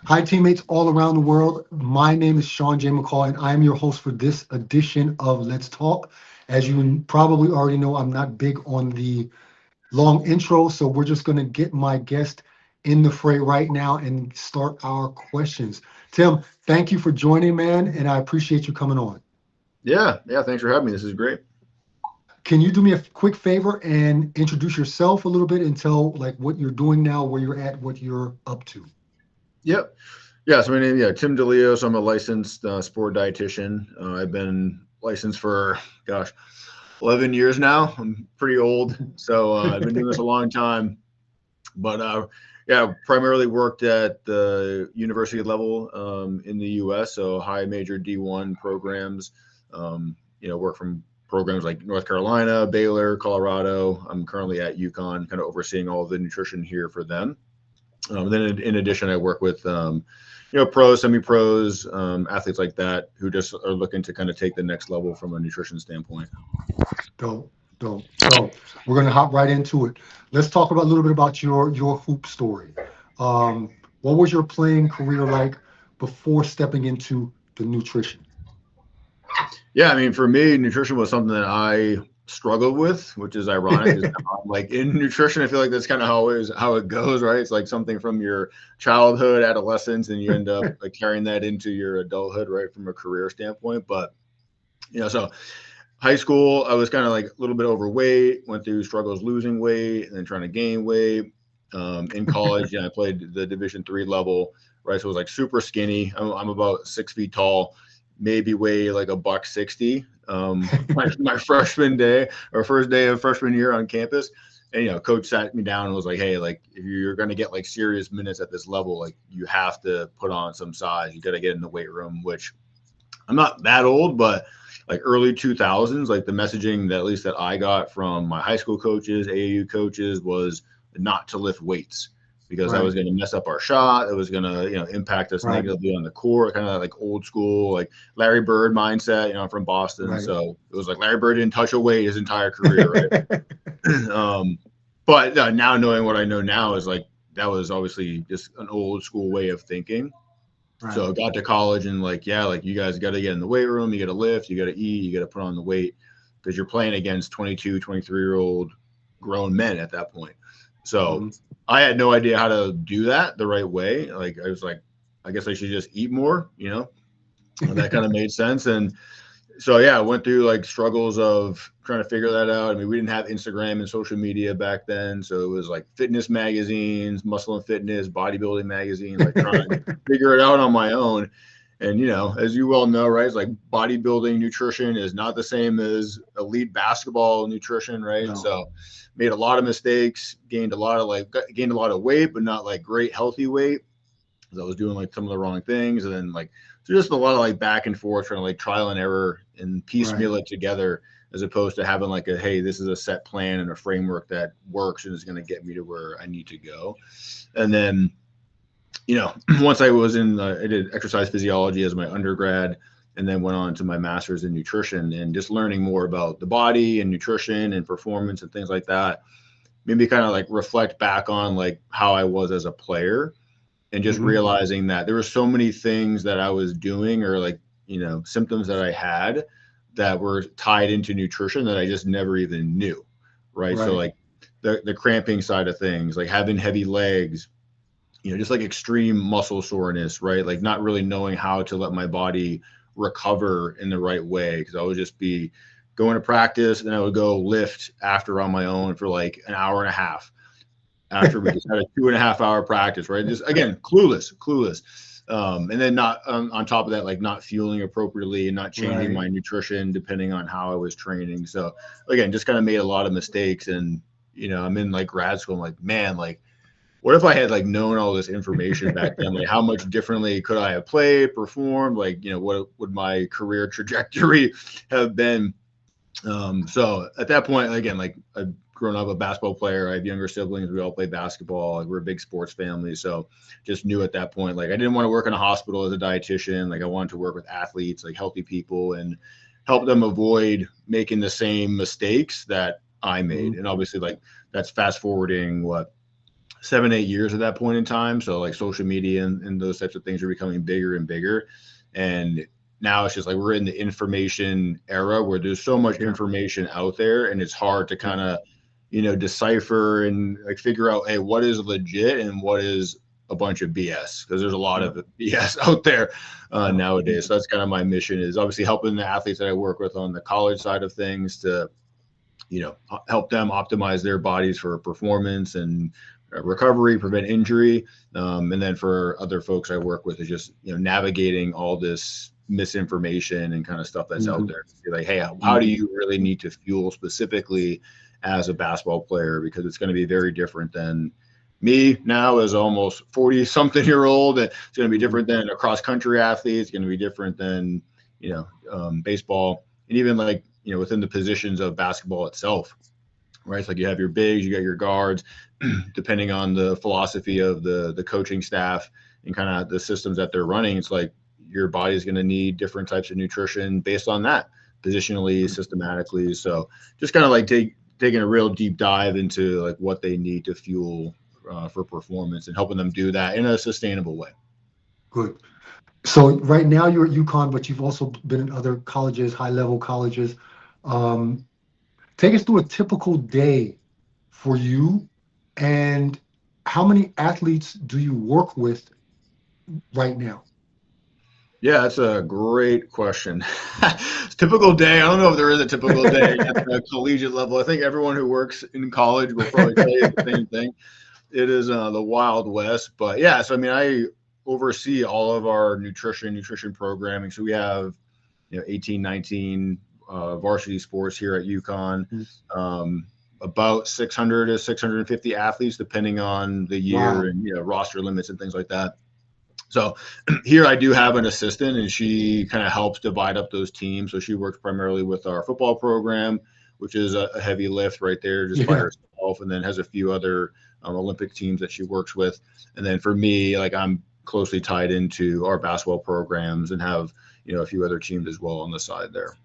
Hi, teammates all around the world. My name is Sean J. McCall, and I'm your host for this edition of Let's Talk. As you probably already know, I'm not big on the long intro, so we're just going to get my guest in the fray right now and start our questions. Tim, thank you for joining, man, and I appreciate you coming on. Yeah. Thanks for having me. This is great. Can you do me a quick favor and introduce yourself a little bit and tell like what you're doing now, where you're at, what you're up to? Yep. Yeah. So my name, Tim DiLeo. So I'm a licensed sport dietitian. I've been licensed for, gosh, 11 years now. I'm pretty old, so I've been doing this a long time. But yeah, primarily worked at the university level in the U.S. So high major D1 programs. Work from programs like North Carolina, Baylor, Colorado. I'm currently at UConn, kind of overseeing all of the nutrition here for them. Then in addition, I work with pros, semi-pros, athletes like that who just are looking to kind of take the next level from a nutrition standpoint. Dope, dope. So we're gonna hop right into it. Let's talk about a little bit about your hoop story. What was your playing career like before stepping into the nutrition? Yeah, I mean, for me, nutrition was something that I struggled with, which is ironic. Is like in nutrition, I feel like that's kind of how it goes, right? It's like something from your childhood, adolescence, and you end up like carrying that into your adulthood, right, from a career standpoint. But so high school, I was kind of like a little bit overweight, went through struggles losing weight and then trying to gain weight. In college, I played the Division 3 level, right? So it was like super skinny. I'm about 6 feet tall, maybe weigh like a buck 60. My freshman day or first day of freshman year on campus. And, coach sat me down and was like, hey, like if you're going to get like serious minutes at this level, like you have to put on some size. You got to get in the weight room, which I'm not that old, but like early 2000s, like the messaging that at least that I got from my high school coaches, AAU coaches was not to lift weights because that Right, was going to mess up our shot. It was going to, impact us right, negatively on the court, kind of like old school, like Larry Bird mindset, from Boston. right. So it was like Larry Bird didn't touch a weight his entire career, right? But now knowing what I know now is like that was obviously just an old school way of thinking. Right, So I got to college and like, yeah, like you guys got to get in the weight room, you got to lift, you got to eat, you got to put on the weight because you're playing against 22, 23-year-old grown men at that point. So mhm, I had no idea how to do that the right way. Like I was like, I guess I should just eat more, and that kind of made sense. And so yeah, I went through like struggles of trying to figure that out. I mean, we didn't have Instagram and social media back then, so it was like fitness magazines, muscle and fitness, bodybuilding magazines, like trying to figure it out on my own. And as you well know, right, it's like bodybuilding nutrition is not the same as elite basketball nutrition, right? no, So made a lot of mistakes, gained a lot of weight, but not like great healthy weight. Because I was doing like some of the wrong things, and then like so just a lot of like back and forth, trying to like trial and error and right. piecemeal it together, as opposed to having like a hey, this is a set plan and a framework that works and is going to get me to where I need to go. And then once I was I did exercise physiology as my undergrad, and then went on to my master's in nutrition and just learning more about the body and nutrition and performance and things like that. Made me kind of like reflect back on like how I was as a player and just Hmm. realizing that there were so many things that I was doing or like, symptoms that I had that were tied into nutrition that I just never even knew. Right. So Right, like the cramping side of things, like having heavy legs, just like extreme muscle soreness, right? Like not really knowing how to let my body recover in the right way. Cause I would just be going to practice and I would go lift after on my own for like an hour and a half after we just had a 2.5 hour practice, right? Just again, clueless. And then not on top of that, like not fueling appropriately and not changing right. my nutrition depending on how I was training. So again, just kind of made a lot of mistakes. And, I'm in like grad school. I'm like, man, like, what if I had like known all this information back then? Like, how much differently could I have played, performed? Like, what would my career trajectory have been? So at that point, again, like I've grown up a basketball player. I have younger siblings. We all play basketball. Like, we're a big sports family. So just knew at that point, like I didn't want to work in a hospital as a dietitian. Like I wanted to work with athletes, like healthy people and help them avoid making the same mistakes that I made. Mhm. And obviously like that's fast forwarding what 7-8 years at that point in time. So like social media and those types of things are becoming bigger and bigger. And now it's just like we're in the information era where there's so much information out there, and it's hard to kind of, decipher and like figure out, hey, what is legit and what is a bunch of BS, because there's a lot of BS out there nowadays. So that's kind of my mission, is obviously helping the athletes that I work with on the college side of things to, help them optimize their bodies for performance and recovery, prevent injury. And then for other folks I work with is just, navigating all this misinformation and kind of stuff that's out there. Like, hey, how do you really need to fuel specifically as a basketball player? Because it's going to be very different than me now as almost 40-something-year-old. It's going to be different than a cross-country athlete. It's going to be different than, baseball. And even like, within the positions of basketball itself, right? It's like you have your bigs, you got your guards, depending on the philosophy of the coaching staff and kind of the systems that they're running. It's like your body is going to need different types of nutrition based on that, positionally, systematically. So just kind of like taking a real deep dive into like what they need to fuel for performance and helping them do that in a sustainable way. Good. So right now you're at UConn, but you've also been in other colleges, high-level colleges. Take us through a typical day for you, and how many athletes do you work with right now? Yeah, that's a great question. Typical day. I don't know if there is a typical day at the collegiate level. I think everyone who works in college will probably tell you the same thing. It is the Wild West. But yeah, so I mean, I oversee all of our nutrition programming. So we have 18, 19 varsity sports here at UConn. About 600 to 650 athletes, depending on the year and roster limits and things like that. So here I do have an assistant, and she kind of helps divide up those teams. So she works primarily with our football program, which is a heavy lift right there just by herself, and then has a few other Olympic teams that she works with. And then for me, like I'm closely tied into our basketball programs and have, a few other teams as well on the side there.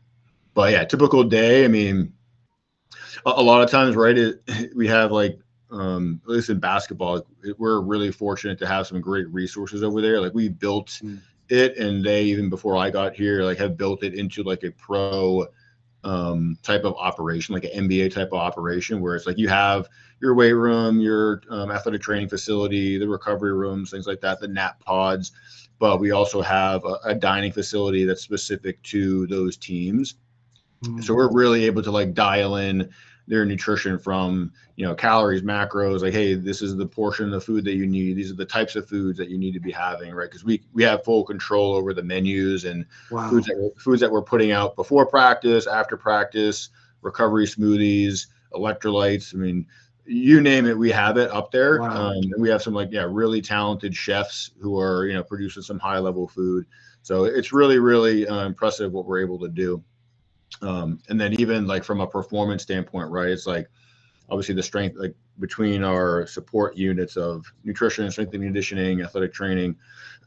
But yeah, typical day. I mean, a lot of times, right, we have like, at least in basketball, we're really fortunate to have some great resources over there. Like we built it, and they, even before I got here, like have built it into like a pro type of operation, like an NBA type of operation, where it's like you have your weight room, your athletic training facility, the recovery rooms, things like that, the nap pods. But we also have a dining facility that's specific to those teams. So we're really able to like dial in their nutrition from, calories, macros, like, hey, this is the portion of the food that you need. These are the types of foods that you need to be having, right? Because we have full control over the menus and foods that we're putting out before practice, after practice, recovery smoothies, electrolytes. I mean, you name it, we have it up there. And we have some really talented chefs who are, producing some high level food. So it's really, really impressive what we're able to do. And then even like from a performance standpoint, right, it's like obviously the strength, like between our support units of nutrition, strength and conditioning, athletic training,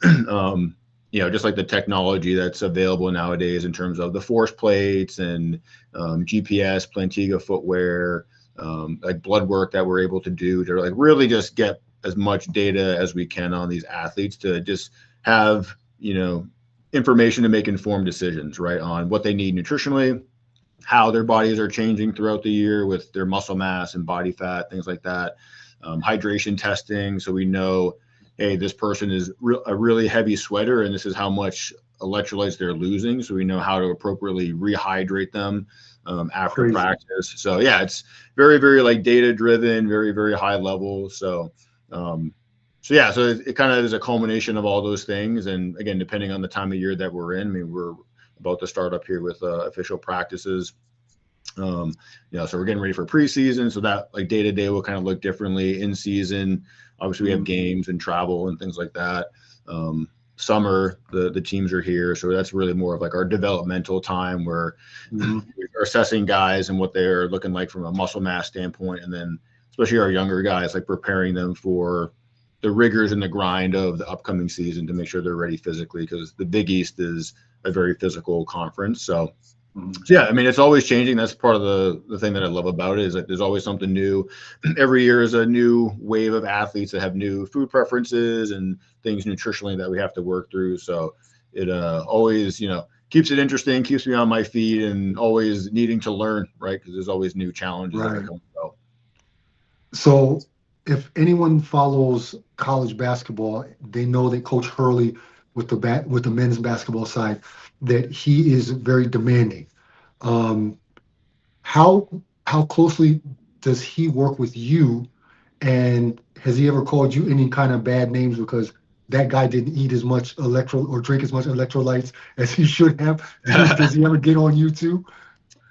just like the technology that's available nowadays in terms of the force plates and GPS, Plantiga footwear, like blood work that we're able to do to like really just get as much data as we can on these athletes to just have, information to make informed decisions, right, on what they need nutritionally, how their bodies are changing throughout the year with their muscle mass and body fat, things like that. Hydration testing, so we know, hey, this person is a really heavy sweater, and this is how much electrolytes they're losing, so we know how to appropriately rehydrate them after practice. So yeah, it's very, very like data driven, very, very high level. So it kind of is a culmination of all those things. And again, depending on the time of year that we're in, I mean, we're about to start up here with official practices. So we're getting ready for preseason. So that like day to day will kind of look differently. In season, obviously we have games and travel and things like that. Summer, the teams are here. So that's really more of like our developmental time where we're assessing guys and what they're looking like from a muscle mass standpoint. And then especially our younger guys, like preparing them for the rigors and the grind of the upcoming season to make sure they're ready physically, because the Big East is a very physical conference. So Mhm. So yeah, I mean, it's always changing. That's part of the thing that I love about it is that there's always something new. Every year is a new wave of athletes that have new food preferences and things nutritionally that we have to work through. So it always, keeps it interesting, keeps me on my feet, and always needing to learn, right? Because there's always new challenges that are Right. coming out. So if anyone follows college basketball, they know that Coach Hurley with the men's basketball side, that he is very demanding. Um, how how closely does he work with you? And has he ever called you any kind of bad names because that guy didn't eat as much electro or drink as much electrolytes as he should have? Does he ever get on you too?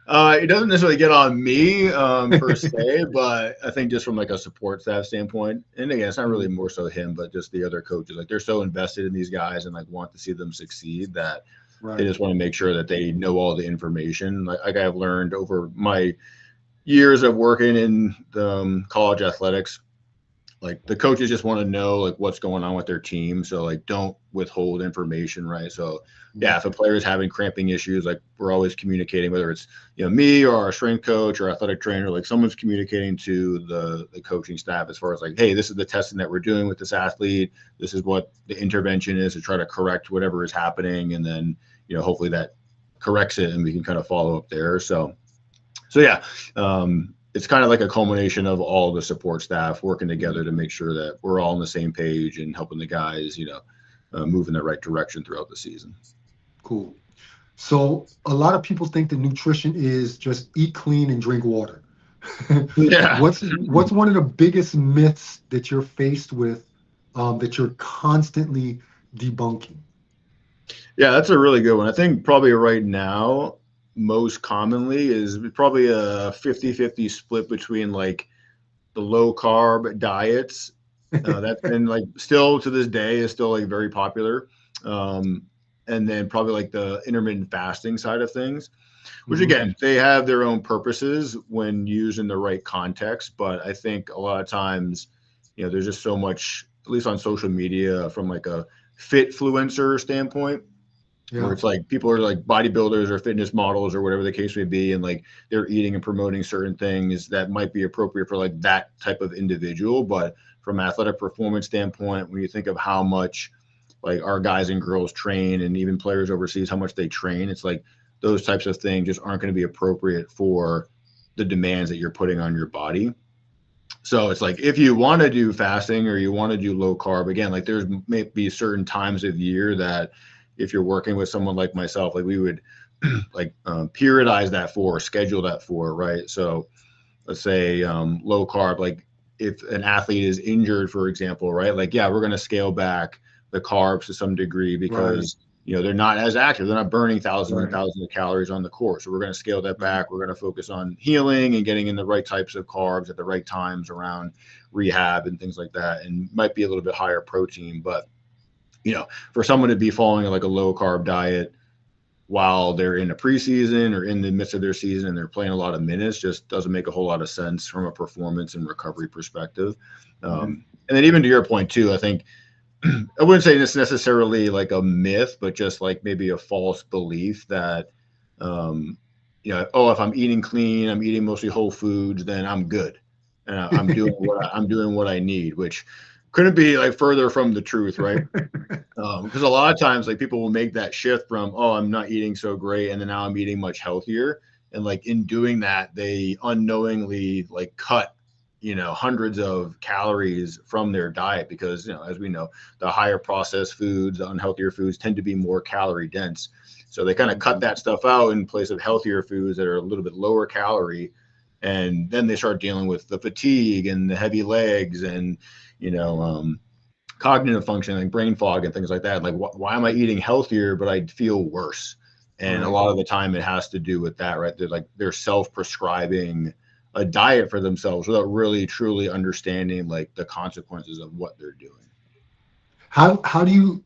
It doesn't necessarily get on me per se, but I think just from like a support staff standpoint, and again, it's not really Mhm. more so him, but just the other coaches. Like they're so invested in these guys and like want to see them succeed that they Right. just want to make sure that they know all the information. Like I've learned over my years of working in the, college athletics, like the coaches just want to know like what's going on with their team, so like don't withhold information, right? So yeah, Mhm. if a player is having cramping issues, like we're always communicating, whether it's me or our strength coach or athletic trainer, like someone's communicating to the coaching staff as far as like, hey, this is the testing that we're doing with this athlete, this is what the intervention is to try to correct whatever is happening, and then hopefully that corrects it and we can kind of follow up there. So yeah, it's kind of like a culmination of all the support staff working together Mhm. to make sure that we're all on the same page and helping the guys, move in the right direction throughout the season. Cool. So a lot of people think that nutrition is just eat clean and drink water. Yeah, What's one of the biggest myths that you're faced with, that you're constantly debunking? yeah, that's a really good one. I think probably right now, most commonly is probably a 50-50 split between like the low carb diets. That's been like still to this day is still like very popular. Um, and then probably like the intermittent fasting side of things, which Mhm. again, they have their own purposes when used in the right context. But I think a lot of times, there's just so much, at least on social media, from like a fit influencer standpoint, where Yeah. it's like people are like bodybuilders or fitness models or whatever the case may be, and like they're eating and promoting certain things that might be appropriate for like that type of individual. But from an athletic performance standpoint, when you think of how much like our guys and girls train and even players overseas, how much they train, it's like those types of things just aren't going to be appropriate for the demands that you're putting on your body. So it's like if you want to do fasting or you want to do low carb, again, like there's maybe certain times of year that if you're working with someone like myself, like we would like periodize that for, schedule that for, right? So let's say low carb, like if an athlete is injured, for example, right? Like, yeah, we're going to scale back the carbs to some degree Right. because they're not as active, they're not burning thousands and Right. thousands of calories on the course. So we're going to scale that Mhm. back. We're going to focus on healing and getting in the right types of carbs at the right times around rehab and things like that, and might be a little bit higher protein. But for someone to be following like a low carb diet while they're in a preseason or in the midst of their season and they're playing a lot of minutes just doesn't make a whole lot of sense from a performance and recovery perspective. Mhm. And then even to your point too, I think I wouldn't say this necessarily like a myth, but just like maybe a false belief that um, oh, if I'm eating clean, I'm eating mostly whole foods, then I'm good, and I'm doing what I need, which couldn't be like further from the truth, right? Because a lot of times like people will make that shift from, oh, I'm not eating so great and then now I'm eating much healthier, and like in doing that they unknowingly like cut hundreds of calories from their diet because as we know, the higher processed foods, the unhealthier foods tend to be more calorie dense, so they kind of cut Mhm. that stuff out in place of healthier foods that are a little bit lower calorie, and then they start dealing with the fatigue and the heavy legs and you know cognitive function like brain fog and things like that. Like, why am I eating healthier but I feel worse? And a Right. lot of the time it has to do with that, right? They're self-prescribing a diet for themselves without really truly understanding like the consequences of what they're doing. How do you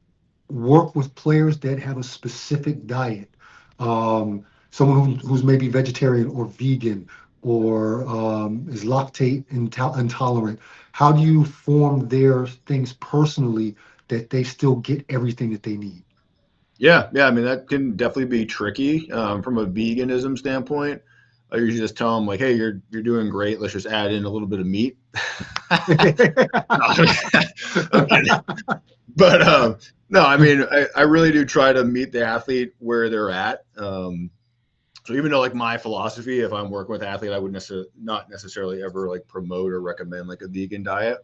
work with players that have a specific diet? Someone who's maybe vegetarian or vegan or is lactate intolerant. How do you form their things personally that they still get everything that they need? Yeah. I mean, that can definitely be tricky from a veganism standpoint. I usually just tell them like, "Hey, you're doing great. Let's just add in a little bit of meat." No, I'm kidding. But no, I mean, I really do try to meet the athlete where they're at. So even though like my philosophy, if I'm working with an athlete, I would not necessarily ever like promote or recommend like a vegan diet.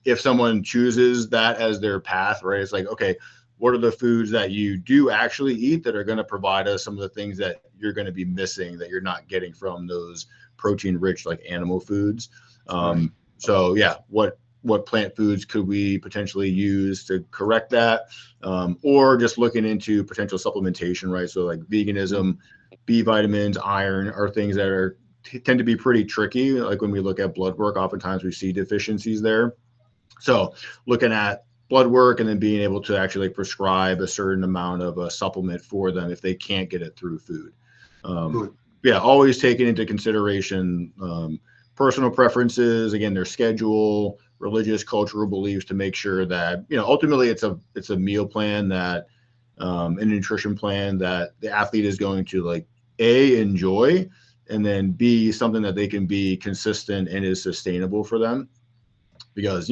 If someone chooses that as their path, right? It's like, okay, what are the foods that you do actually eat that are going to provide us some of the things that you're going to be missing that you're not getting from those protein rich like animal foods. Right. So yeah, what plant foods could we potentially use to correct that, or just looking into potential supplementation, right? So like veganism, B vitamins, iron are things that are tend to be pretty tricky. Like when we look at blood work, oftentimes we see deficiencies there. So looking at blood work and then being able to actually like prescribe a certain amount of a supplement for them if they can't get it through food. Um, Good. yeah, always taking into consideration personal preferences, again, their schedule, religious, cultural beliefs to make sure that, ultimately it's a meal plan that a nutrition plan that the athlete is going to like enjoy, and then B, something that they can be consistent and is sustainable for them. Because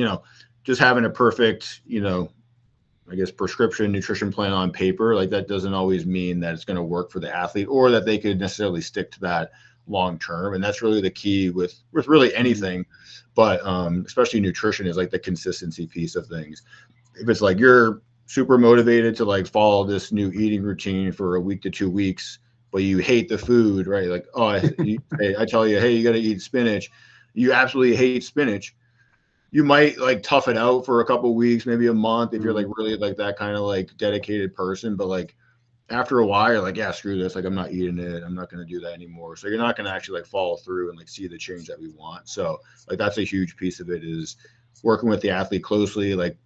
just having a perfect I guess prescription nutrition plan on paper, like that doesn't always mean that it's going to work for the athlete or that they could necessarily stick to that long term. And that's really the key with really anything, but especially nutrition is like the consistency piece of things. If it's like you're super motivated to like follow this new eating routine for a week to 2 weeks, but you hate the food, right? Like, oh, I tell you, hey, you got to eat spinach. You absolutely hate spinach. You might like tough it out for a couple of weeks, maybe a month if you're like Mhm. really like that kind of like dedicated person. But like after a while, you're like, yeah, screw this. Like I'm not eating it. I'm not going to do that anymore. So you're not going to actually like follow through and like see the change that we want. So like that's a huge piece of it is working with the athlete closely, like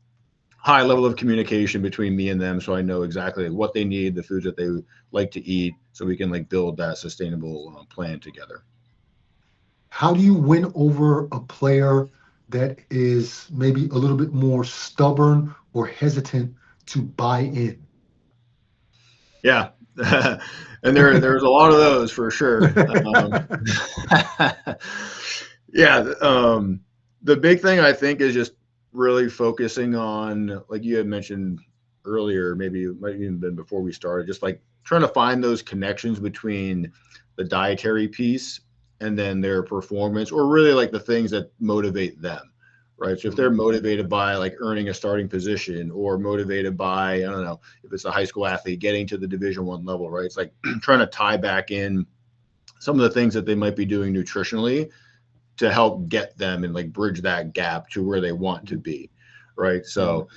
high level of communication between me and them, so I know exactly what they need, the foods that they like to eat, so we can like build that sustainable plan together. How do you win over a player that is maybe a little bit more stubborn or hesitant to buy in? Yeah. And there's a lot of those for sure. Yeah. The big thing I think is just really focusing on, like you had mentioned earlier, maybe it might have even been before we started, just like trying to find those connections between the dietary piece and then their performance, or really like the things that motivate them. Right. So if they're Mhm. motivated by like earning a starting position, or motivated by, I don't know, if it's a high school athlete getting to the Division 1 level, right? It's like trying to tie back in some of the things that they might be doing nutritionally to help get them and like bridge that gap to where they want to be, right? Mhm. So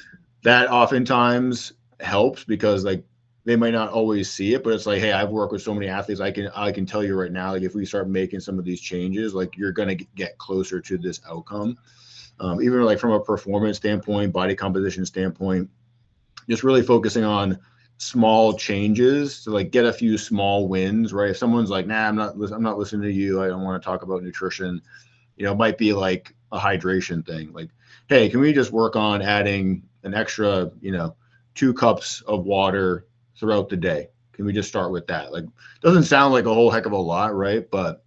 that oftentimes helps because like they might not always see it, but it's like, hey, I've worked with so many athletes. I can tell you right now, like if we start making some of these changes, like you're gonna get closer to this outcome. Even like from a performance standpoint, body composition standpoint, just really focusing on small changes to like get a few small wins, right? If someone's like, nah, I'm not listening to you, I don't want to talk about nutrition, it might be like a hydration thing. Like, hey, can we just work on adding an extra, 2 cups of water throughout the day? Can we just start with that? Like, doesn't sound like a whole heck of a lot, right? But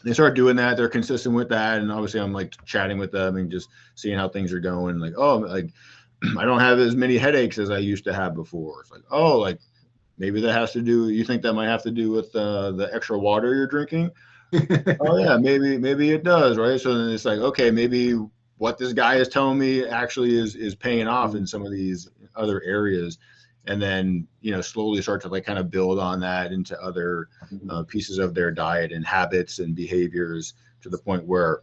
they start doing that. They're consistent with that, and obviously, I'm like chatting with them and just seeing how things are going. Like, oh, like I don't have as many headaches as I used to have before. It's like, oh, like maybe that has to do. You think that might have to do with the extra water you're drinking? Oh yeah, maybe it does, right? So then it's like, okay, maybe what this guy is telling me actually is paying off in Mhm. some of these other areas, and then slowly start to like kind of build on that into other Mhm. pieces of their diet and habits and behaviors to the point where,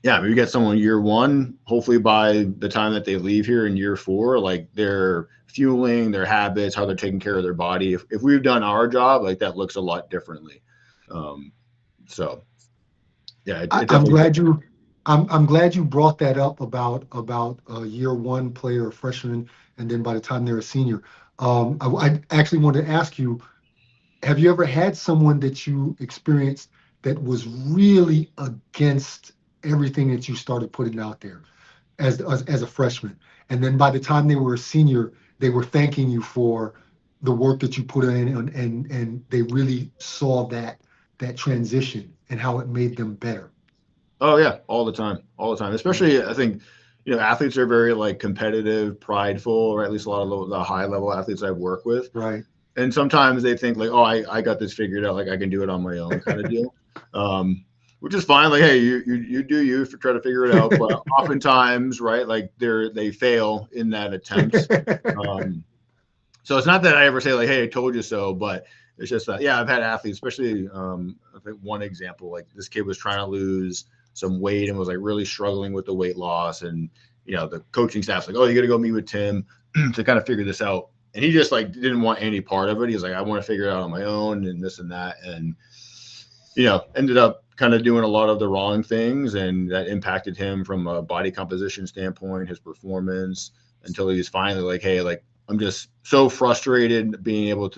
yeah, maybe get someone year one. Hopefully, by the time that they leave here in year four, like they're fueling their habits, how they're taking care of their body. If we've done our job, like that looks a lot differently. Um, so yeah, it, I, it I'm definitely glad takes. you I'm glad you brought that up about a year one player, a freshman, and then by the time they're a senior. I actually wanted to ask you, have you ever had someone that you experienced that was really against everything that you started putting out there as a freshman, and then by the time they were a senior, they were thanking you for the work that you put in, and they really saw that transition and how it made them better. Oh yeah, all the time. Mm. Especially, I think, athletes are very like competitive, prideful, or at least a lot of the high level athletes I've worked with. Right. And sometimes they think like, oh, I got this figured out, like I can do it on my own, kind of deal. Which is fine. Like, hey, you do you for try to figure it out. But oftentimes, right, like they fail in that attempt. Um, so it's not that I ever say like, hey, I told you so, but it's just that, yeah, I've had athletes, especially I think one example, like this kid was trying to lose some weight and was like really struggling with the weight loss. And, the coaching staff's like, oh, you got to go meet with Tim to kind of figure this out. And he just like didn't want any part of it. He was like, I want to figure it out on my own and this and that. And, ended up kind of doing a lot of the wrong things. And that impacted him from a body composition standpoint, his performance, until he was finally like, hey, like, I'm just so frustrated not being able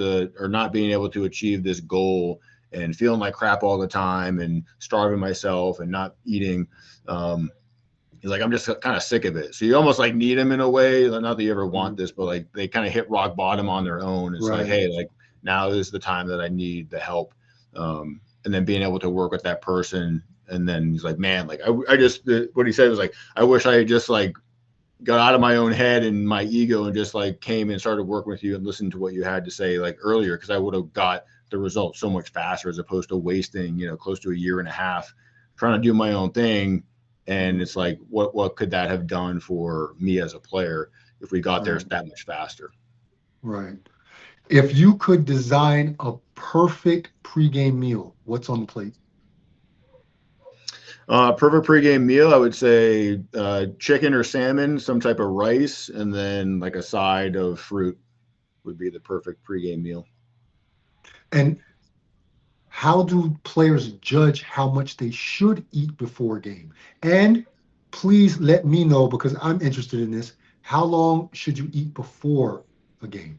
to achieve this goal and feeling like crap all the time and starving myself and not eating. He's like, I'm just kind of sick of it. So you almost like need them in a way. Not that you ever want this, but like they kind of hit rock bottom on their own. It's Right. like, hey, like now is the time that I need the help. And then being able to work with that person. And then he's like, man, like I just, what he said was like, I wish I had just like got out of my own head and my ego and just like came and started working with you and listened to what you had to say like earlier, because I would have got the results so much faster as opposed to wasting close to a year and a half trying to do my own thing. And it's like what could that have done for me as a player if we got there Right. that much faster? Right. If you could design a perfect pregame meal, what's on the plate? Perfect pregame meal, I would say chicken or salmon, some type of rice, and then like a side of fruit would be the perfect pregame meal. And how do players judge how much they should eat before a game? And please let me know, because I'm interested in this. How long should you eat before a game?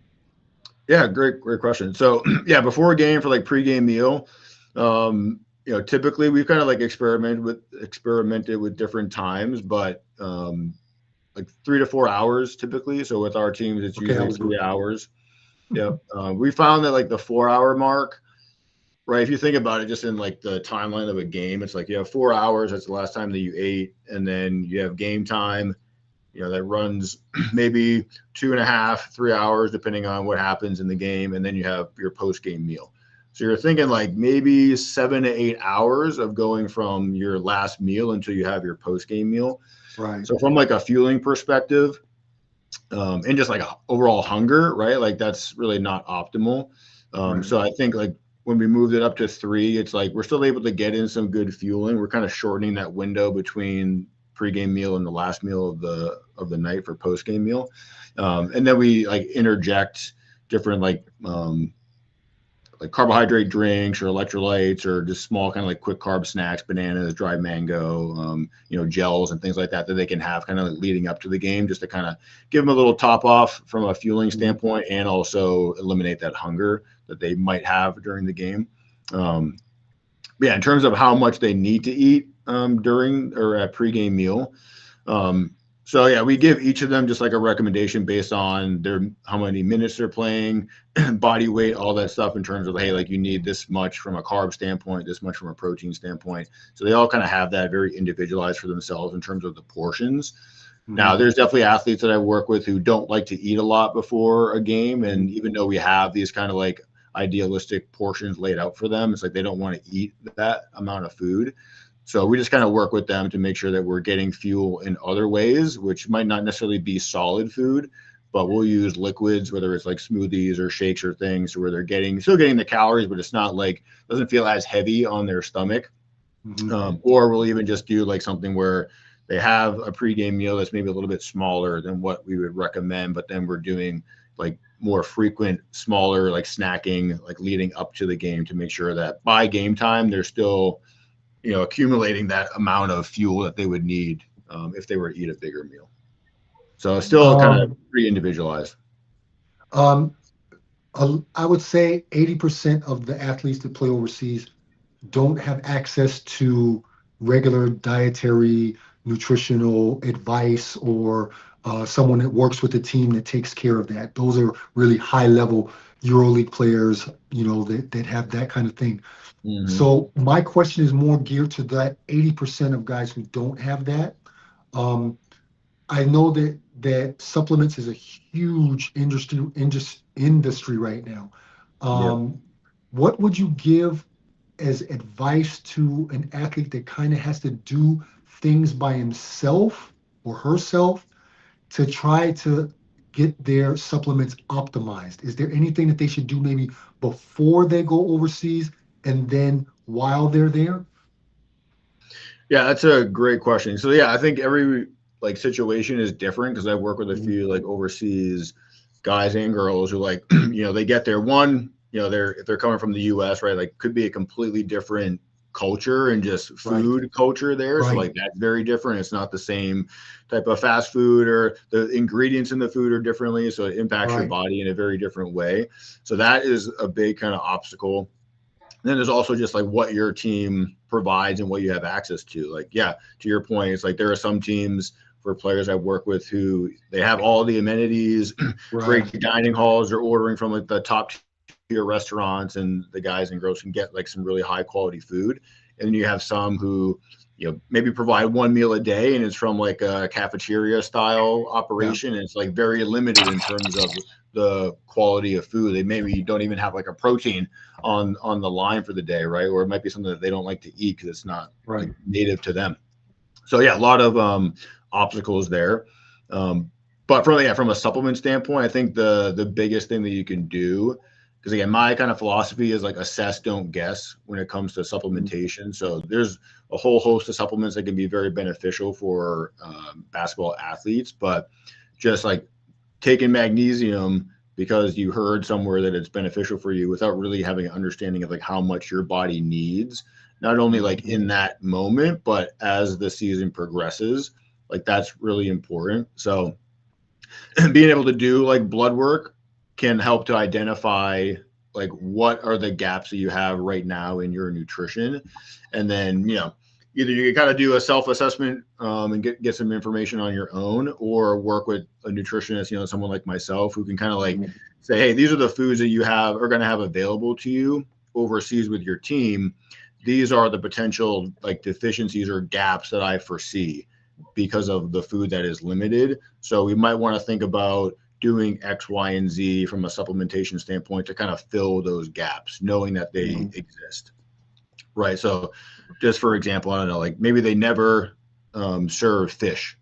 Yeah, great question. So yeah, before a game for like pregame meal, typically we've kind of like experimented with different times, but like 3 to 4 hours typically. So with our teams, it's Okay, I usually was three good. hours. Yep. We found that like the 4 hour mark, right? If you think about it, just in like the timeline of a game, it's like you have 4 hours. That's the last time that you ate, and then you have game time. That runs maybe 2.5, 3 hours, depending on what happens in the game. And then you have your post game meal. So you're thinking like maybe 7 to 8 hours of going from your last meal until you have your post game meal. Right. So from like a fueling perspective, and just like a overall hunger, right? Like that's really not optimal. Right. So I think like when we moved it up to 3, it's like we're still able to get in some good fueling. We're kind of shortening that window between pregame meal and the last meal of the night for postgame meal, and then we like interject different like carbohydrate drinks or electrolytes or just small kind of like quick carb snacks, bananas, dried mango, gels and things like that they can have kind of like leading up to the game, just to kind of give them a little top off from a fueling standpoint and also eliminate that hunger that they might have during the game. Yeah, in terms of how much they need to eat during or at pregame meal. So yeah, we give each of them just like a recommendation based on how many minutes they're playing, body weight, all that stuff in terms of, hey, like you need this much from a carb standpoint, this much from a protein standpoint. So they all kind of have that very individualized for themselves in terms of the portions. Now, there's definitely athletes that I work with who don't like to eat a lot before a game. And even though we have these kind of like idealistic portions laid out for them, it's like they don't want to eat that amount of food. So we just kind of work with them to make sure that we're getting fuel in other ways, which might not necessarily be solid food, but we'll use liquids, whether it's like smoothies or shakes or things where they're still getting the calories, but it's not like, doesn't feel as heavy on their stomach. Or we'll even just do like something where they have a pregame meal that's maybe a little bit smaller than what we would recommend, but then we're doing like more frequent, smaller, like snacking, like leading up to the game to make sure that by game time, they're still accumulating that amount of fuel that they would need if they were to eat a bigger meal. So still kind of pretty individualized. Um, I would say 80% of the athletes that play overseas don't have access to regular dietary nutritional advice, or someone that works with the team that takes care of that. Those are really high level. EuroLeague players, that have that kind of thing. Hmm. So my question is more geared to that 80% of guys who don't have that. Um, I know that supplements is a huge industry right now. Yep. Um, what would you give as advice to an athlete that kind of has to do things by himself or herself to try to get their supplements optimized? Is there anything that they should do maybe before they go overseas and then while they're there? Yeah, that's a great question. So yeah, I think every like situation is different because I work with a Mhm. few like overseas guys and girls who like they get there one, they're if they're coming from the US, right? Like could be a completely different culture and just Right, food culture there. So right, like that's very different. It's not the same type of fast food or the ingredients in the food are differently. So it impacts your right. body in a very different way. So that is a big kind of obstacle. And then there's also just like what your team provides and what you have access to. Like, yeah, to your point, it's like there are some teams for players I work with who they have all the amenities, Right. great dining halls, they're ordering from like the top tier restaurants, and the guys and girls can get like some really high quality food. And then you have some who, maybe provide one meal a day and it's from like a cafeteria style Yeah. operation. And it's like very limited in terms of the quality of food. They maybe don't even have like a protein on the line for the day, right? Or it might be something that they don't like to eat because it's not like Right. native to them. So yeah, a lot of obstacles there. Um, but from a supplement standpoint, I think the biggest thing that you can do, because again, my kind of philosophy is like assess, don't guess when it comes to Mhm. supplementation. So there's a whole host of supplements that can be very beneficial for basketball athletes, but just like taking magnesium because you heard somewhere that it's beneficial for you without really having an understanding of like how much your body needs, not only like in that moment but as the season progresses, like that's really important. So being able to do like blood work can help to identify like what are the gaps that you have right now in your nutrition. And then either you can kind of do a self-assessment and get some information on your own, or work with a nutritionist, someone like myself who can kind of like say, hey, these are the foods that you have are going to have available to you overseas with your team. These are the potential like deficiencies or gaps that I foresee because of the food that is limited. So we might want to think about doing X, Y, and Z from a supplementation standpoint to kind of fill those gaps, knowing that they Mhm. exist. Right. So just for example, I don't know, like maybe they never serve fish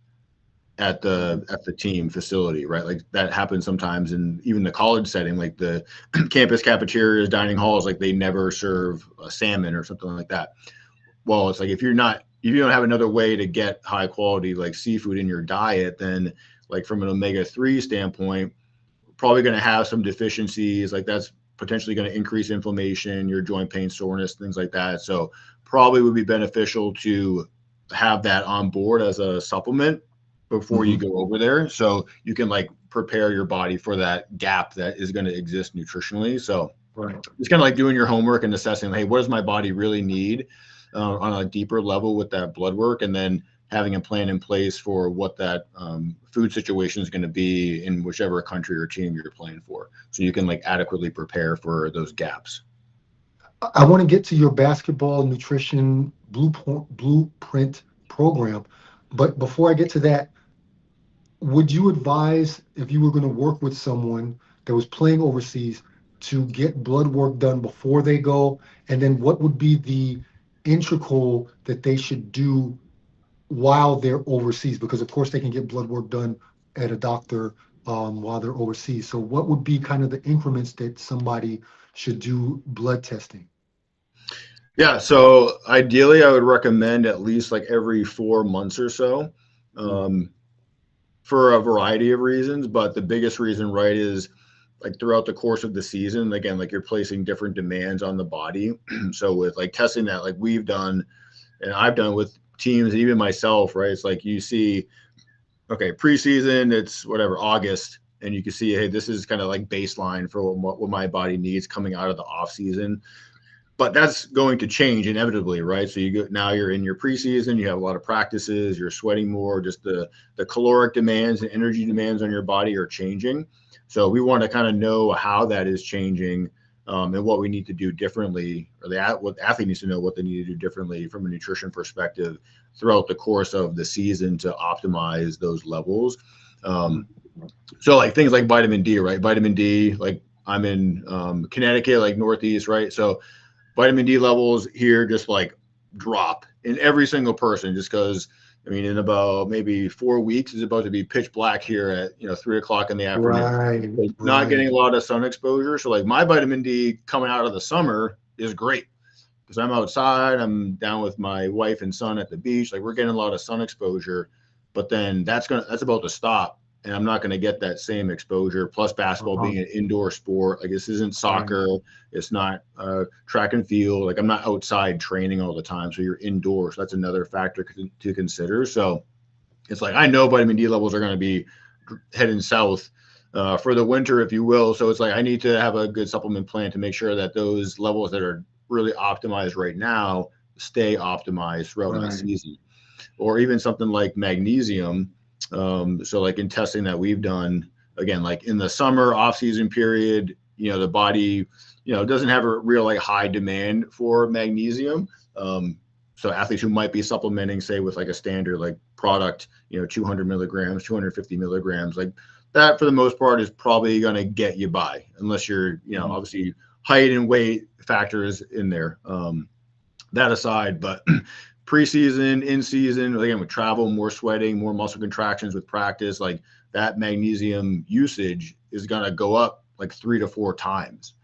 at the team facility, right? Like that happens sometimes in even the college setting, like the campus cafeterias, dining halls, like they never serve a salmon or something like that. Well, it's like if you don't have another way to get high quality like seafood in your diet, then like from an omega-3 standpoint, probably going to have some deficiencies. Like that's potentially going to increase inflammation, your joint pain, soreness, things like that. So probably would be beneficial to have that on board as a supplement before you Mhm. go over there, so you can like prepare your body for that gap that is going to exist nutritionally. So Right. it's kind of like doing your homework and assessing, hey, what does my body really need on a deeper level with that blood work, and then having a plan in place for what that food situation is going to be in whichever country or team you're playing for, so you can like adequately prepare for those gaps. I want to get to your basketball nutrition blueprint program, but before I get to that, would you advise if you were going to work with someone that was playing overseas to get blood work done before they go? And then what would be the integral that they should do while they're overseas? Because of course they can get blood work done at a doctor while they're overseas. So what would be kind of the increments that somebody should do blood testing? Yeah, so ideally I would recommend at least like every 4 months or so, um, for a variety of reasons. But the biggest reason, right, is like throughout the course of the season, again, like you're placing different demands on the body. So with like testing that, like we've done and I've done with teams, even myself, right? It's like you see, okay, preseason, it's whatever, August, and you can see, hey, this is kind of like baseline for what my body needs coming out of the off season. but that's going to change inevitably, right? So now you're in your preseason, you have a lot of practices, you're sweating more, just the caloric demands and energy demands on your body are changing. So we want to kind of know how that is changing, and what we need to do differently, or what the athlete needs to know what they need to do differently from a nutrition perspective throughout the course of the season to optimize those levels. So like things like vitamin D, right? Vitamin D, like I'm in Connecticut, like Northeast, right? So vitamin D levels here just like drop in every single person, just because, I mean, in about maybe 4 weeks, it's about to be pitch black here at 3 o'clock in the afternoon. Right. Not getting a Right. lot of sun exposure. So like my vitamin D coming out of the summer is great because I'm outside, I'm down with my wife and son at the beach. Like we're getting a lot of sun exposure, but then that's about to stop. And I'm not going to get that same exposure. Plus, basketball Uh-huh. being an indoor sport, like this isn't Right. soccer, it's not track and field. Like I'm not outside training all the time, so you're indoors. So that's another factor to consider. So it's like I know vitamin D levels are going to be heading south for the winter, if you will. So it's like I need to have a good supplement plan to make sure that those levels that are really optimized right now stay optimized throughout the Right. season. Or even something like magnesium. So like in testing that we've done, again, like in the summer off-season period, the body, doesn't have a real like high demand for magnesium. So athletes who might be supplementing, say with like a standard like product, 200 milligrams, 250 milligrams, like that for the most part is probably going to get you by, unless you're, obviously height and weight factors in there. That aside, but preseason, in season, again, with travel, more sweating, more muscle contractions with practice, like that magnesium usage is going to go up like 3 to 4 times,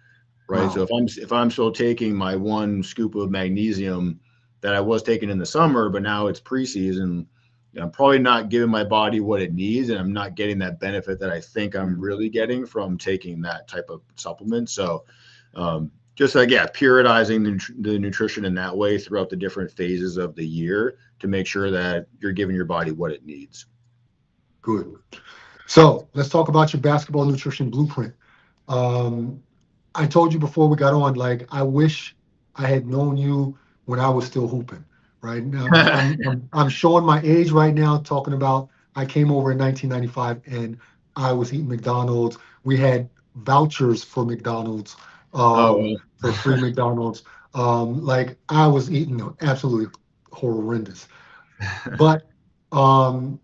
right? Wow. So if I'm still taking my 1 scoop of magnesium that I was taking in the summer, but now it's preseason, I'm probably not giving my body what it needs, and I'm not getting that benefit that I think I'm really getting from taking that type of supplement. So, just like, yeah, periodizing the nutrition in that way throughout the different phases of the year to make sure that you're giving your body what it needs. Good. So let's talk about your basketball nutrition blueprint. Um, I told you before we got on, like I wish I had known you when I was still hooping. Right now, I'm showing my age right now, talking about I came over in 1995 and I was eating McDonald's. We had vouchers for McDonald's, Oh, for free McDonald's. Like I was eating absolutely horrendous. But um,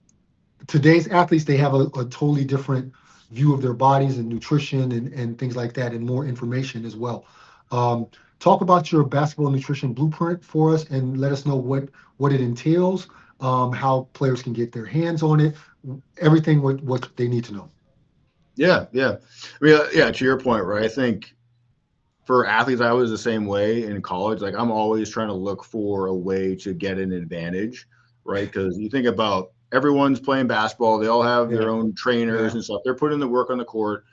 today's athletes, they have a totally different view of their bodies and nutrition and things like that, and more information as well. um, Talk about your basketball nutrition blueprint for us and let us know what it entails, how players can get their hands on it, everything what they need to know. yeah, yeah. I mean, yeah, to your point, right? I think for athletes, I was the same way in college. Like I'm always trying to look for a way to get an advantage, right? Because you think about everyone's playing basketball, they all have Yeah. their own trainers Yeah. and stuff. They're putting the work on the court.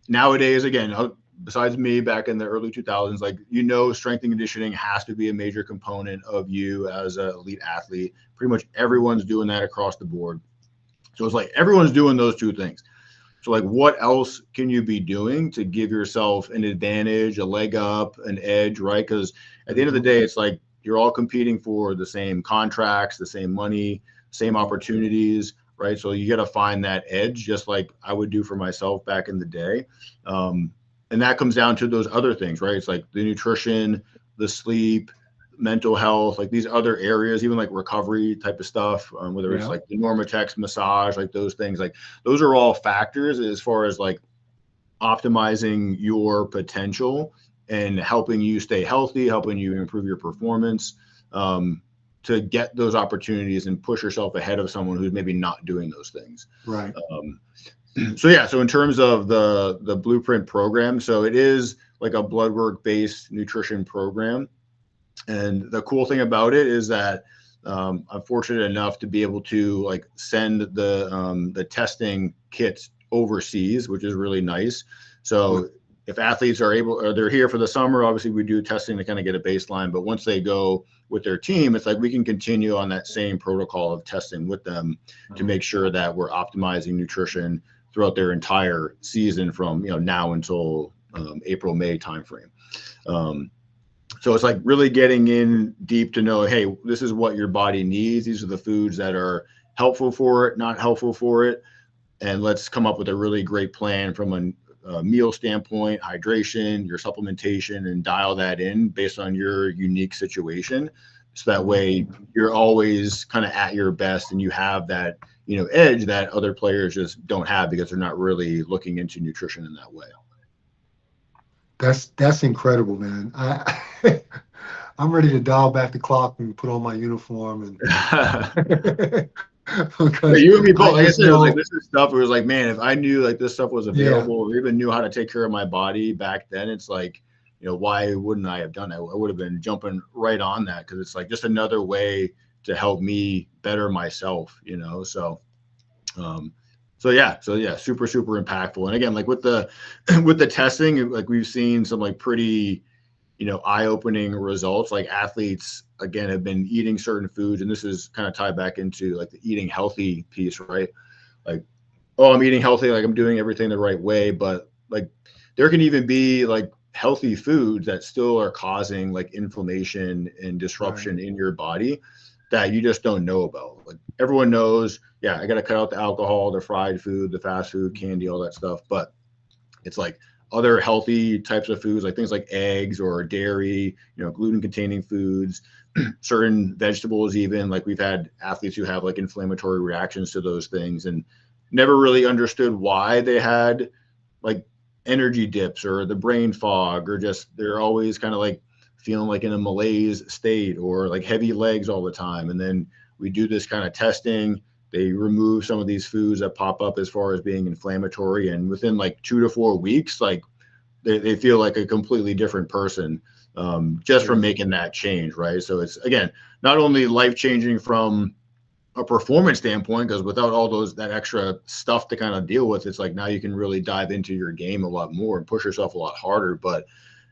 Nowadays, again, besides me back in the early 2000s, like, strength and conditioning has to be a major component of you as an elite athlete. Pretty much everyone's doing that across the board. So it's like everyone's doing those two things. So like what else can you be doing to give yourself an advantage, a leg up, an edge, right? Because at the end of the day, it's like you're all competing for the same contracts, the same money, same opportunities, right? So you got to find that edge, just like I would do for myself back in the day. And that comes down to those other things, right? It's like the nutrition, the sleep, mental health, like these other areas, even like recovery type of stuff, whether it's Yeah. like the Normatex massage, like those things, like those are all factors as far as like optimizing your potential and helping you stay healthy, helping you improve your performance, to get those opportunities and push yourself ahead of someone who's maybe not doing those things. Right. So yeah, so in terms of the blueprint program, so it is like a blood work based nutrition program. And the cool thing about it is that I'm fortunate enough to be able to like send the testing kits overseas, which is really nice. So if athletes are able, or they're here for the summer, obviously we do testing to kind of get a baseline. But once they go with their team, it's like we can continue on that same protocol of testing with them to make sure that we're optimizing nutrition throughout their entire season from now until April, May timeframe. So So it's like really getting in deep to know, hey, this is what your body needs. These are the foods that are helpful for it, not helpful for it. And let's come up with a really great plan from a meal standpoint, hydration, your supplementation, and dial that in based on your unique situation. So that way you're always kind of at your best and you have that, edge that other players just don't have because they're not really looking into nutrition in that way. That's incredible, man. I'm ready to dial back the clock and put on my uniform and Yeah, because you and me I both. Like I just said, it was like know, this is stuff. It was like, man, if I knew like this stuff was yeah, available or even knew how to take care of my body back then, it's like, why wouldn't I have done that? I would have been jumping right on that because it's like just another way to help me better myself, um, so yeah, super, super impactful. And again, like with the with the testing, like we've seen some like pretty eye-opening results. Like athletes again have been eating certain foods, and this is kind of tied back into like the eating healthy piece, right? Like, oh, I'm eating healthy, like I'm doing everything the right way, but like there can even be like healthy foods that still are causing like inflammation and right, disruption in your body that you just don't know about. Like everyone knows, yeah, I got to cut out the alcohol, the fried food, the fast food, candy, all that stuff, but it's like other healthy types of foods, like things like eggs or dairy, gluten containing foods, certain vegetables, even like we've had athletes who have like inflammatory reactions to those things and never really understood why they had like energy dips or the brain fog, or just they're always kind of like feeling like in a malaise state or like heavy legs all the time. And then we do this kind of testing, they remove some of these foods that pop up as far as being inflammatory, and within like 2 to 4 weeks, like they feel like a completely different person, just from yeah, making that change, right? So it's again not only life changing from a performance standpoint, because without all that extra stuff to kind of deal with, it's like now you can really dive into your game a lot more and push yourself a lot harder. But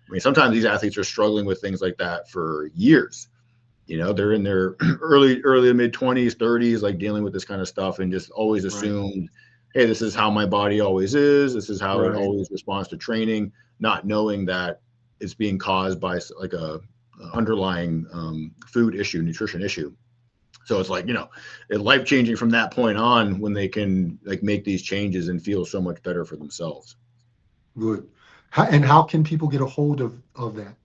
I mean, sometimes these athletes are struggling with things like that for years. They're in their early to mid 20s, 30s, like dealing with this kind of stuff, and just always right, assumed, hey, this is how my body always is. This is how it right. always responds to training, not knowing that it's being caused by like a underlying food issue, nutrition issue. So it's like, it's life changing from that point on when they can like make these changes and feel so much better for themselves. Good. How can people get a hold of that?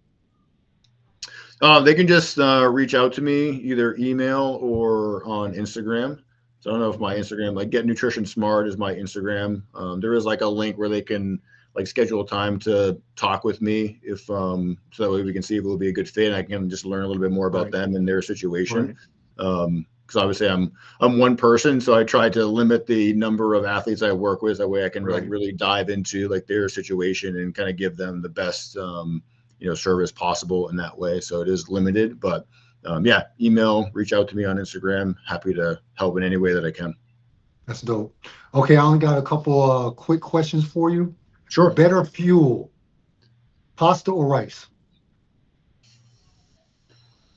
They can just reach out to me either email or on Instagram. So I don't know if my Instagram, like Get Nutrition Smart, is my Instagram. There is like a link where they can like schedule a time to talk with me so that way we can see if it will be a good fit. And I can just learn a little bit more about Right, them and their situation. right, Because obviously I'm one person, so I try to limit the number of athletes I work with. That way I can like right. really dive into like their situation and kind of give them the best service possible in that way. So it is limited, but yeah, email, reach out to me on Instagram. Happy to help in any way that I can. That's dope. Okay, I only got a couple quick questions for you. Sure. Better fuel, pasta or rice?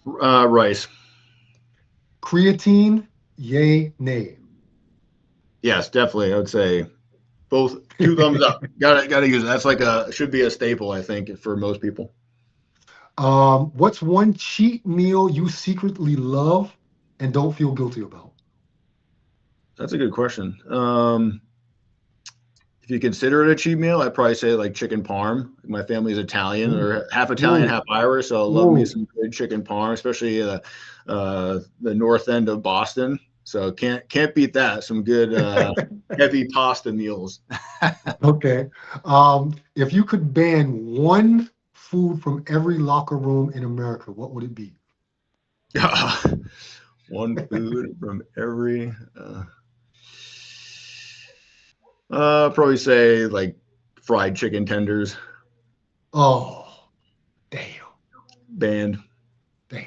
Rice. Creatine, yay, nay. Yes, definitely. I would say both. Two thumbs up. Gotta use it. That's like should be a staple, I think, for most people. What's one cheat meal you secretly love and don't feel guilty about? That's a good question. If you consider it a cheat meal, I'd probably say like chicken parm. My family's Italian, Ooh, or half Italian, ooh, half Irish, so I love me ooh. some good chicken parm, especially the north end of Boston. So can't beat that. Some good heavy pasta meals. Okay. If you could ban one food from every locker room in America, what would it be? One food from every. Probably say like fried chicken tenders. Oh, damn, Banned. damn.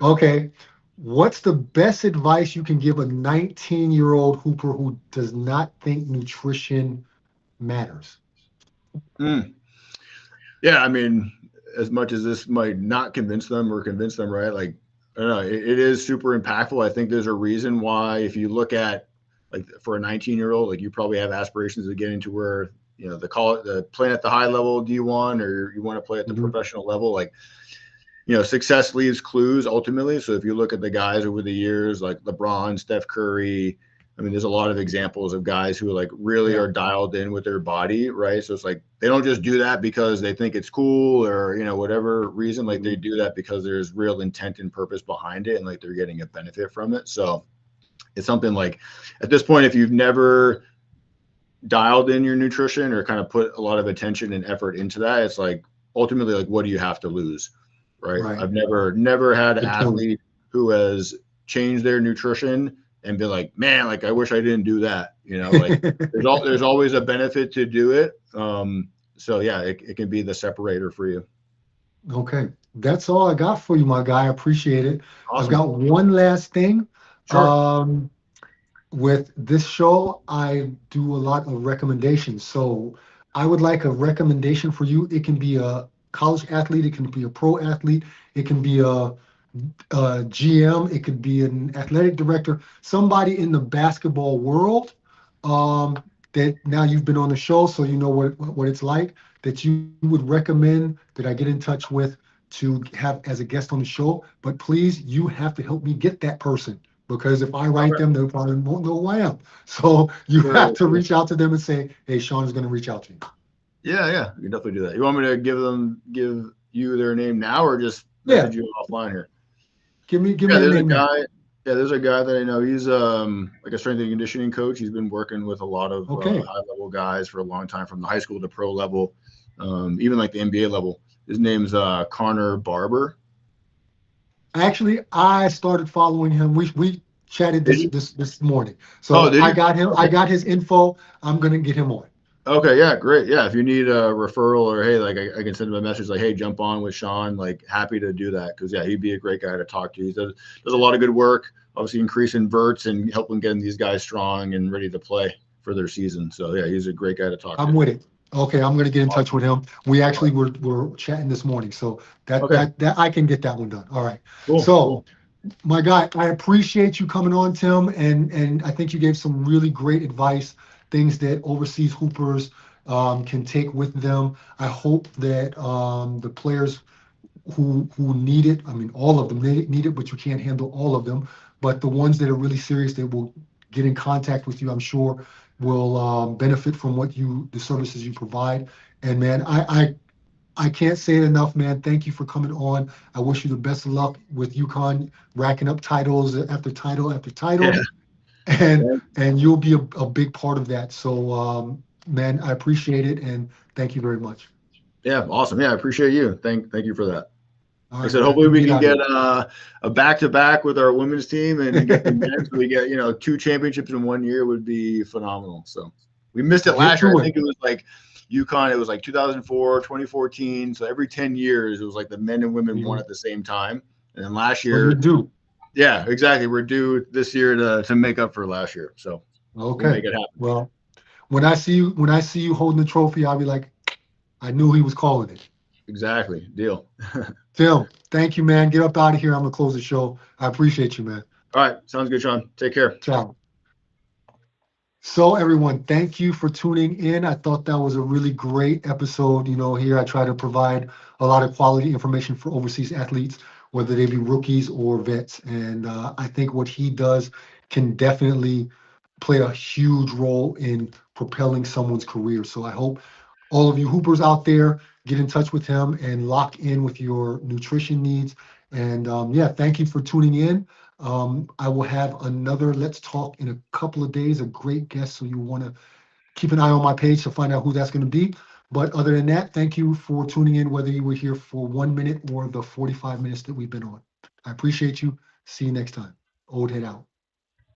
Okay. What's the best advice you can give a 19-year-old hooper who does not think nutrition matters? Mm. Yeah, I mean, as much as this might not convince them or convince them, right? Like, I don't know, it is super impactful. I think there's a reason why, if you look at like for a 19-year-old, like you probably have aspirations of getting to where the playing at the high level D1, or you want to play at the Mhm. professional level. Like success leaves clues ultimately. So if you look at the guys over the years, like LeBron, Steph Curry, I mean, there's a lot of examples of guys who like really are dialed in with their body, right? So it's like they don't just do that because they think it's cool or, whatever reason. Like they do that because there's real intent and purpose behind it and like they're getting a benefit from it. So it's something like at this point, if you've never dialed in your nutrition or kind of put a lot of attention and effort into that, it's like ultimately like what do you have to lose, right? I've never had an athlete who has changed their nutrition and be like, man, like I wish I didn't do that. Like there's always a benefit to do it. So yeah, it can be the separator for you. Okay, that's all I got for you, my guy. I appreciate it. Awesome. I've got one last thing. Sure. With this show, I do a lot of recommendations. So I would like a recommendation for you. It can be a college athlete, it can be a pro athlete, it can be a GM, it could be an athletic director, somebody in the basketball world that now you've been on the show, so you know what it's like, that you would recommend that I get in touch with to have as a guest on the show. But please, you have to help me get that person, because if I write them, they probably won't know who I am. So you have to reach out to them and say, hey, Sean is going to reach out to you. Yeah, you can definitely do that. You want me to give you their name now or just message you offline here? Give me their name. There's a guy that I know. He's like a strength and conditioning coach. He's been working with a lot of high-level guys for a long time, from the high school to pro level, even like the NBA level. His name's Connor Barber. Actually, I started following him. We chatted this morning. So I got him. I got his info. I'm going to get him on. Okay, yeah, great. Yeah, if you need a referral or hey, like I can send him a message like, hey, jump on with Sean. Like, happy to do that because yeah, he'd be a great guy to talk to. He does a lot of good work, obviously increasing verts and helping getting these guys strong and ready to play for their season. So yeah, he's a great guy to talk to. I'm with it. Okay, I'm going to get in touch with him. We actually were chatting this morning, so that I can get that one done. All right. Cool. My guy, I appreciate you coming on, Tim, and I think you gave some really great advice, things that overseas hoopers can take with them. I hope that the players who need it, I mean, all of them need it, but you can't handle all of them. But the ones that are really serious, they will get in contact with you, I'm sure, will benefit from the services you provide. And man, I can't say it enough, man. Thank you for coming on. I wish you the best of luck with UConn, racking up titles after title after title, and you'll be a big part of that. So, man, I appreciate it, and thank you very much. Yeah, awesome. Yeah, I appreciate you. Thank you for that. Like I said, hopefully we can get a back-to-back with our women's team and get the men. So we get 2 championships in 1 year would be phenomenal. So we missed it last year. I think it was like UConn. It was like 2004, 2014. So every 10 years, it was like the men and women won at the same time. And then last year, we're due. Yeah, exactly. We're due this year to make up for last year. So we'll make it happen. Well, when I see you holding the trophy, I'll be like, I knew he was calling it. Exactly. Deal. Phil, thank you, man. Get up out of here. I'm going to close the show. I appreciate you, man. All right. Sounds good, Sean. Take care. Ciao. So, everyone, thank you for tuning in. I thought that was a really great episode. Here I try to provide a lot of quality information for overseas athletes, whether they be rookies or vets. And I think what he does can definitely play a huge role in propelling someone's career. So I hope all of you hoopers out there get in touch with him and lock in with your nutrition needs. And thank you for tuning in. I will have another Let's Talk in a couple of days, a great guest. So you want to keep an eye on my page to find out who that's going to be. But other than that, thank you for tuning in, whether you were here for 1 minute or the 45 minutes that we've been on. I appreciate you. See you next time. Old Head out.